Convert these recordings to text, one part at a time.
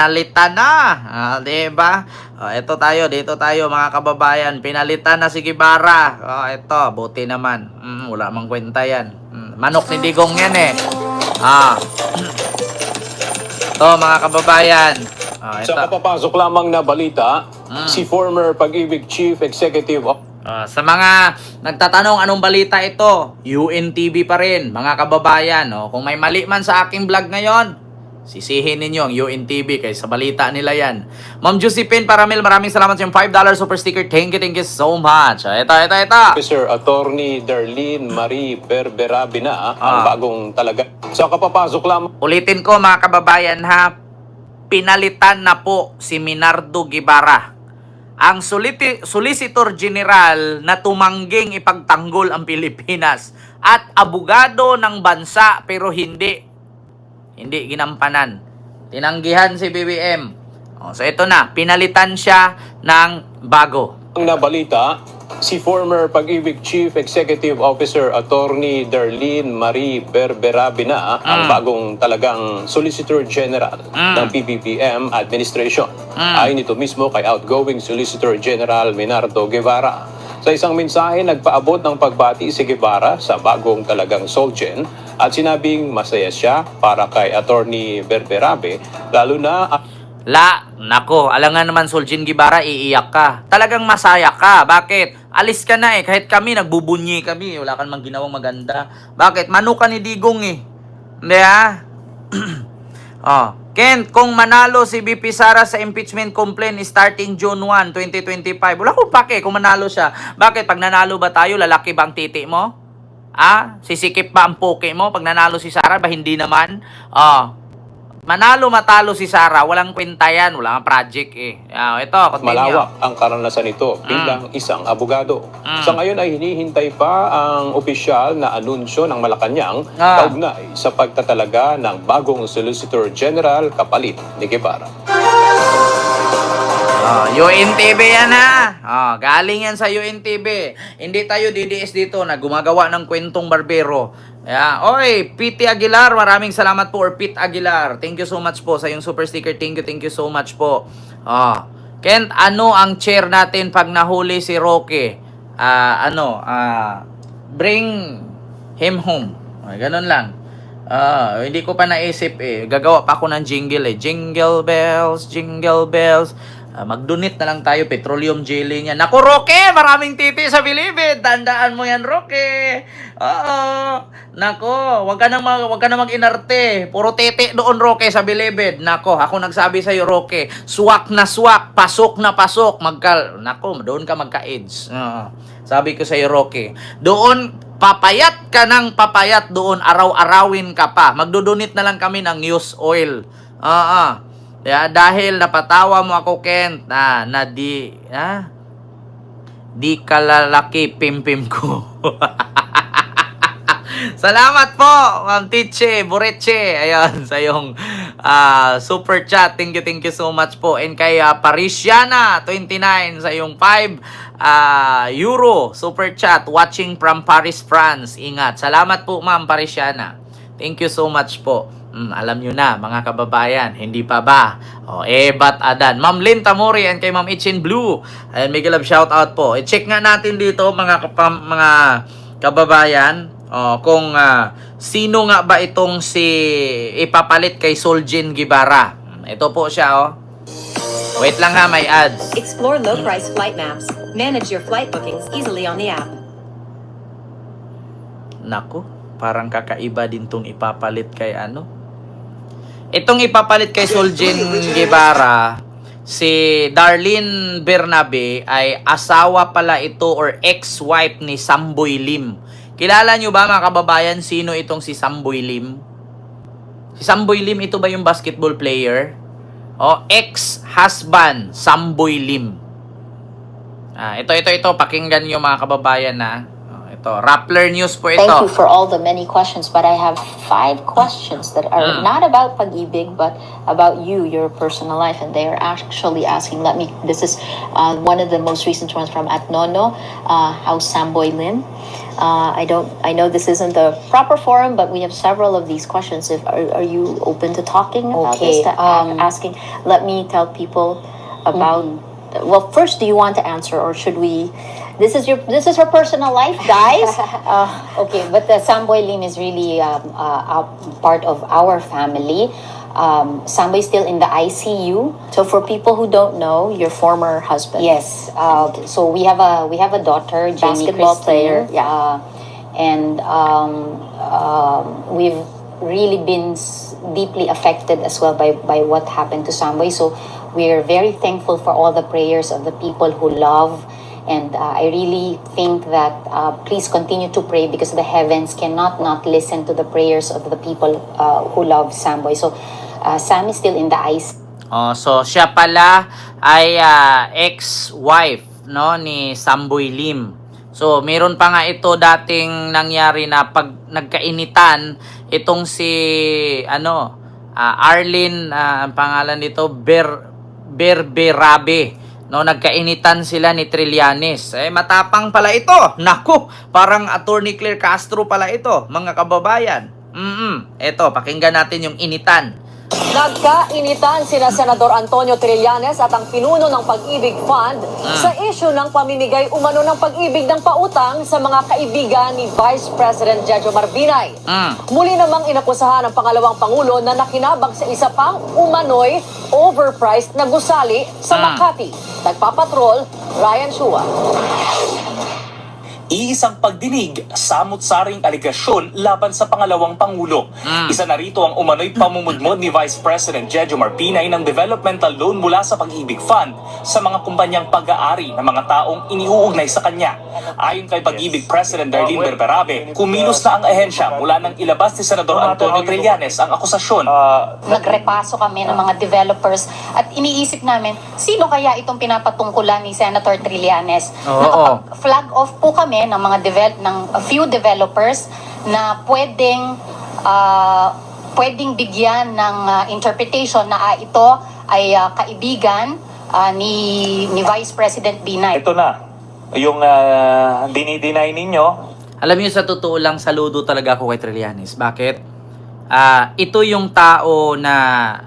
Pinalitan na, diba? Ito tayo, dito tayo mga kababayan. Pinalitan na si Guevara. Ito, buti naman. Wala mang kwenta yan. Manok ni Digong yan eh. Ito mga kababayan. Ito. Sa kapapasok lamang na balita, si former Pag-ibig Chief Executive sa mga nagtatanong anong balita ito, UNTV pa rin mga kababayan. Kung may mali man sa aking vlog ngayon, sisihin ninyo ang UNTV kaysa balita nila yan. Ma'am Josephine Paramil, maraming salamat sa yung $5 super sticker. Thank you so much. Ito. Officer Attorney Darlene Marie Berberabina, ang bagong talaga. Sa kapapasok lamang. Ulitin ko mga kababayan ha, pinalitan na po si Minardo Guevara, ang Solicitor General na tumangging ipagtanggol ang Pilipinas at abogado ng bansa pero hindi ginampanan. Tinanggihan si BBM. So ito na, pinalitan siya ng bago. Na balita, si former Pag-ibig Chief Executive Officer Attorney Darlene Marie Berberabina, ang bagong talagang Solicitor General ng PBBM Administration. Ayon nito mismo kay outgoing Solicitor General Minardo Guevara. Sa isang mensahe, nagpaabot ng pagbati si Guevara sa bagong talagang Solgen at sinabing masaya siya para kay Attorney Berberabe, lalo na Nako, alangan naman Solgen Guevara, iiyak ka. Talagang masaya ka. Bakit? Alis ka na eh. Kahit kami, nagbubunyi kami. Wala ka namang ginawang maganda. Bakit? Mano ka ni Digong eh. Hindi ha? Ken, kung manalo si BP Sara sa impeachment complaint starting June 1, 2025, wala kong pake kung manalo siya. Bakit? Pag nanalo ba tayo, lalaki ba ang titi mo? Sisikip ba ang poke mo? Pag nanalo si Sara, ba hindi naman? Manalo matalo si Sara, walang kwenta yan, walang project eh. Ito, continue. Malawak ang karanasan nito bilang isang abogado. Sa ngayon ay hinihintay pa ang opisyal na anunsyo ng Malacanang kaugnay sa pagtatalaga ng bagong Solicitor General kapalit ni Guevara. UNTV yan ha. Galing yan sa UNTV. Hindi tayo DDS dito na gumagawa ng kwentong barbero. Oy, Pete Aguilar, maraming salamat po, or Pete Aguilar. Thank you so much po sa yung super sticker. Thank you so much po. Kent, ano ang chair natin pag nahuli si Roque? Bring him home. Ganun lang. Hindi ko pa naisip eh. Gagawa pa ako ng jingle eh. Jingle bells, jingle bells. Mag-donate na lang tayo, petroleum jelly niya. Naku, Roque, maraming titi sa Bilibid. Tandaan mo yan, Roque. Nako, wag ka na mag-inarte. Puro titi doon, Roque, sa Bilibid. Nako, ako nagsabi sa iyo, Roque, swak na swak, pasok na pasok. Nako, doon ka magka-AIDS. Sabi ko sa iyo, Roque, doon papayat ka ng papayat doon, araw-arawin ka pa. Magdodonate na lang kami ng used oil. Dahil napatawa mo ako, Kent, di kalalaki pimpim ko. Salamat po, Ma'am Tiche, Bureche. Ayun, sa yung super chat. Thank you so much po. And kay Parisiana 29 sa yung 5 euro super chat. Watching from Paris, France. Ingat. Salamat po, Ma'am Parisiana. Thank you so much po. Alam nyo na, mga kababayan, hindi pa ba? Bat Adan. Ma'am Lynn Tamori and kay Ma'am Itchin Blue. Ayan, mega love shout out po. I-check nga natin dito, mga kababayan, kung sino nga ba itong si ipapalit kay Solgen Guevara. Ito po siya, Wait lang ha, may ads. Explore low-price flight maps. Manage your flight bookings easily on the app. Naku, parang kakaiba din tong ipapalit kay Itong ipapalit kay Solgen Guevara, si Darlene Bernabe ay asawa pala ito or ex-wife ni Samboy Lim. Kilala nyo ba, mga kababayan, sino itong si Samboy Lim? Si Samboy Lim, ito ba yung basketball player? Ex-husband, Samboy Lim. Ito, pakinggan nyo, mga kababayan Ito, Rappler News po ito. Thank you for all the many questions, but I have 5 questions that are not about Pag-ibig, but about you, your personal life, and they are actually asking, this is one of the most recent ones from Atnono, House Samboy Lim. I know this isn't the proper forum, but we have several of these questions. If are you open to talking about Okay, this? Asking. Let me tell people about. Well, first, do you want to answer, or should we? This is her personal life, guys. Okay, but Samboy Lim is really a part of our family. Samboy is still in the ICU. So, for people who don't know, your former husband. Yes. So we have a daughter, Jamie Basketball Christine. player, yeah. And we've really been deeply affected as well by what happened to Samboy. So we're very thankful for all the prayers of the people who love. And I really think that please continue to pray, because the heavens cannot not listen to the prayers of the people who love Samboy. So Sam is still in the ICU. So siya pala ay ex-wife, no, ni Samboy Lim. So meron pa nga ito dating nangyari na pag nagkainitan itong si Arlene, ang pangalan nito Berberabe, no, nagkainitan sila ni Trillanes. Matapang pala ito. Naku, parang Attorney Claire Castro pala ito, mga kababayan. Ito, pakinggan natin yung initan. Nagkainitan sina Senador Antonio Trillanes at ang pinuno ng Pag-ibig Fund sa issue ng pamimigay umano ng pag-ibig ng pautang sa mga kaibigan ni Vice President Jojo Marbinay. Muli namang inakusahan ng pangalawang Pangulo na nakinabang sa isa pang umano'y overpriced na gusali sa Makati. Nagpapatrol, Ryan Shua. Iisang pagdinig, samut-saring aligasyon laban sa pangalawang Pangulo. Isa na rito ang umano'y pamumudmod ni Vice President Jojo Marbinay ng developmental loan mula sa Pag-ibig Fund sa mga kumpanyang pag-aari ng mga taong iniuugnay sa kanya. Ayon kay Pag-ibig President Darlene Berberabe, kumilos na ang ahensya mula nang ilabas ni Senador Antonio Trillanes ang akusasyon. Nagrepaso kami ng mga developers at iniisip namin, sino kaya itong pinapatungkulan ni Senator Trillanes? Oo. Nakapag-flag off po kami ng mga a few developers na pwedeng bigyan ng interpretation na ito ay kaibigan ni Vice President Binay. Ito na, yung dinideny ninyo. Alam niyo, sa totoo lang, saludo talaga ako kay Trillanes. Bakit? Ito yung tao na,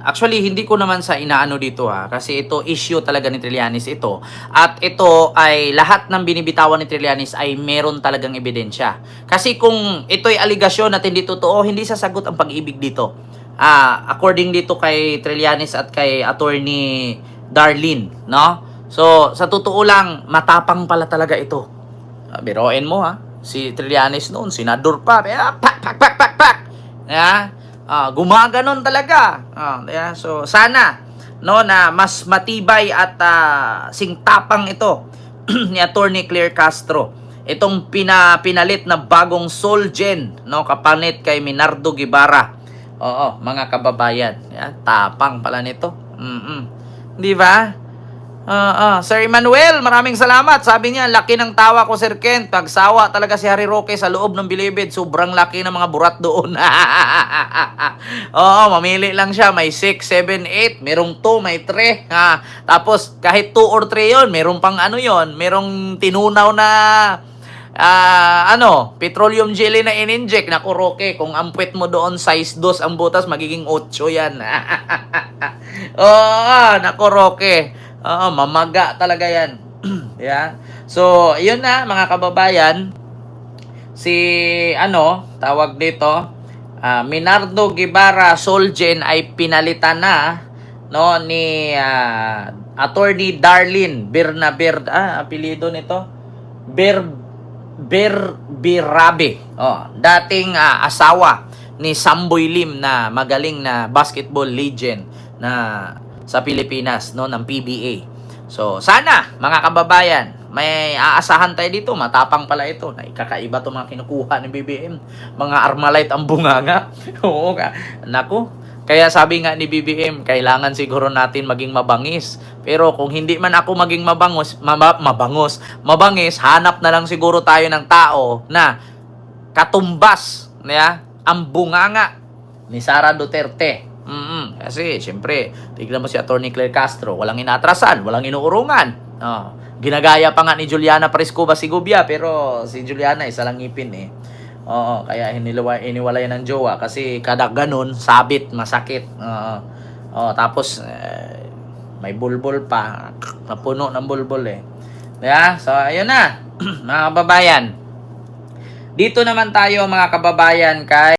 actually, hindi ko naman sa inaano dito kasi ito, issue talaga ni Trillanes ito. At ito ay, lahat ng binibitawan ni Trillanes ay meron talagang ebidensya. Kasi kung ito'y aligasyon at hindi totoo, hindi sasagot ang Pag-ibig dito. According dito kay Trillanes at kay Attorney Darlene, no? So, sa totoo lang, matapang pala talaga ito. Biroin mo si Trillanes noon, senador pa, pak. Gumaganon talaga. So sana na mas matibay at singtapang ito ni Attorney Claire Castro. Itong pinalit na bagong Solgen, no, kapalit kay Minardo Guevara. Oo, mga kababayan. Tapang pala nito. Di ba? Sir Emmanuel, maraming salamat. Sabi niya, laki ng tawa ko, Sir Kent. Pagsawa talaga si Harry Roque sa loob ng Bilibid. Sobrang laki ng mga burat doon. Oo, mamili lang siya. May 6, 7, 8. Merong 2, may 3. Tapos, kahit 2 or 3 yon, merong pang yon. Merong tinunaw na petroleum jelly na in-inject. Naku, Roque, kung ampwet mo doon, size 2 ang butas, magiging 8 yan. Naku, Roque. Mamaga talaga yan. Yeah. So, yun na, mga kababayan. Si, tawag dito, Minardo Guevara Solgen ay pinalitan na, no, ni Attorney Darlene apelido nito, Berberabe. Dating asawa ni Samboy Lim na magaling na basketball legend na sa Pilipinas, no, ng PBA. So, sana, mga kababayan, may aasahan tayo dito. Matapang pala ito. Ikakaiba itong mga kinukuha ng BBM. Mga Armalite ang bunganga. Oo ka. Naku. Kaya sabi nga ni BBM, kailangan siguro natin maging mabangis. Pero kung hindi man ako maging mabangis, hanap na lang siguro tayo ng tao na katumbas ang bunganga ni Sara Duterte. Kasi, siyempre, tignan mo si Attorney Claire Castro, walang inatrasan, walang inuurungan. ginagaya pa nga ni Juliana Pariscuba si Gubia, pero si Juliana isa lang ngipin eh. Oo, kaya iniwalay ng jowa kasi kada ganun, sabit, masakit. Oo. Oo, tapos may bulbul pa, napuno ng bulbul eh. Kaya, so ayun na, mga kababayan. Dito naman tayo mga kababayan kay